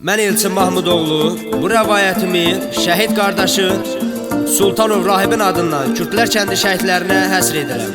Mən Elçin Mahmudoğlu, bu rəvayətimi şəhid qardaşı Sultanov Rahibin adından Kürdlər kəndi şəhidlərinə həsr edirəm.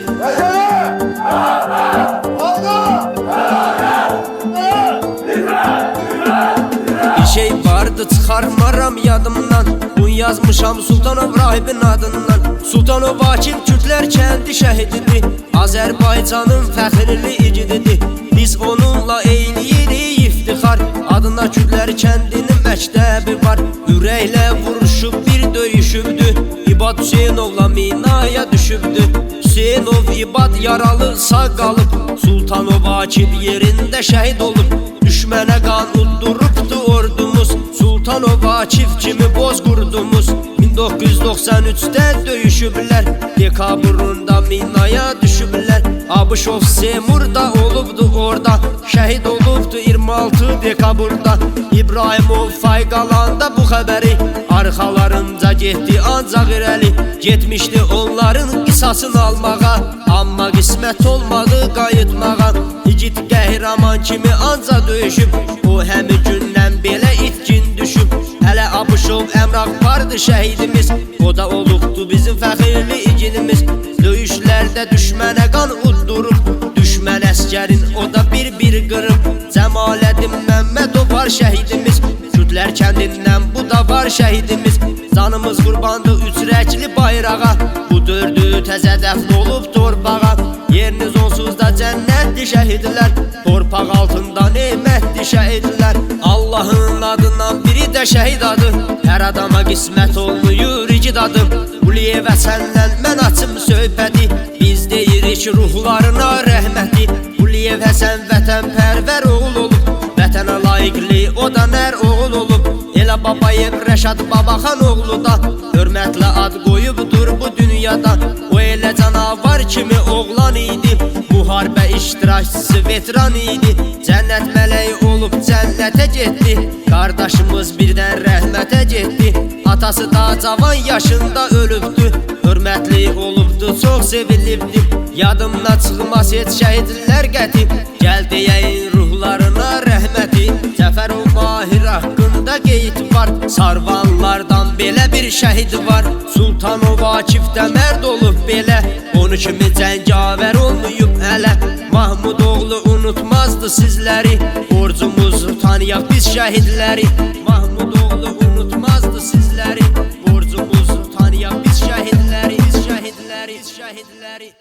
Bir şey vardı çıxarmaram yadımdan, bunu yazmışam Sultanov Rahibin adından. Sultanov Akif Kürdlər kəndi şəhididir, Azərbaycanın fəxrli igididir. Biz onunla eyləyirik iftixar, adına Kürdlər kəndinin məktəbi var. Ürəklə vuruşub bir döyüşübdü, İbad Hüseynovla minaya düşübdü. Hüseynov İbad yaralı sağ qalıb, Sultanov Akif yerində şəhid olub. Düşmənə qan uddurubdu ordumuz, Sultanov Akif kimi boz qurdumuz. 1993'də döyüşüblər, dekabrında minaya düşüblər. Abışov Semurda olubdu orada, şəhid olubdu 26 dekabrda. İbrahimov Fayqalanda bu xəbəri arxalarınca getdi ancaq irəli. Getmişdi onların qisasını almağa, amma qismət olmadı qayıtmağa. İgid qəhrəman kimi anca döyüşüb, o həmi gündən belə itkin düşüb. Hələ Abışov Əmraq vardı şəhidimiz, o da olubdu bizim fəxirli igidimiz. Döyüşlərdə düşmənə qan uddurub, düşmən əskərin o da bir qırıb. Cəmaləddin Məmmədov var şəhidimiz, Kürdlər kəndindən bu da var şəhidimiz. Canımız qurbandı üç rəkli bayrağa, bu dördü təzə dəfn olub torpağa. Yeriniz onsuz da cənnətli şəhidlər, torpaq altında nemətli şəhidlər. Allahın adından biri də şəhid adı, hər adama qismət olmuyor igid adı. Uliyevə səndən mən açım söhbəti, biz deyirik ruhlarına rəhməti. Uliyev Həsən vətənpərvər oğul olub, vətənə layiqli o da nər oğul olub. Elə Babayev Rəşad Babaxan oğlu da hörmətlə ad qoyubdur bu dünyada. O elə canavar kimi oğlan idi, müharibə iştirakçısı veteran idi. Cənnət mələyi olub cənnətə getdi, qardaşımız birdən rəhmətə getdi. Atası da cavan yaşında ölübdü, hörmətli olubdu, çox sevilibdi. Yadımda çıxmaz heç şəhidlər qəti, gəl deyəyin ruhlarına rəhməti. Cəfərov Mahir haqqında qeyd var, sarvanlardan belə bir şəhid var. Sultanov Akifdə mərd olub belə, onu kimi cəngavər olmayıb hələ. Mahmudoğlu unutmazdı sizləri, borcumuzu tanıyaq biz şəhidləri. Mahmudoğlu unutmazdı sizləri, borcumuzu tanıyaq biz şəhidləri. Biz şəhidləri, biz şəhidləri.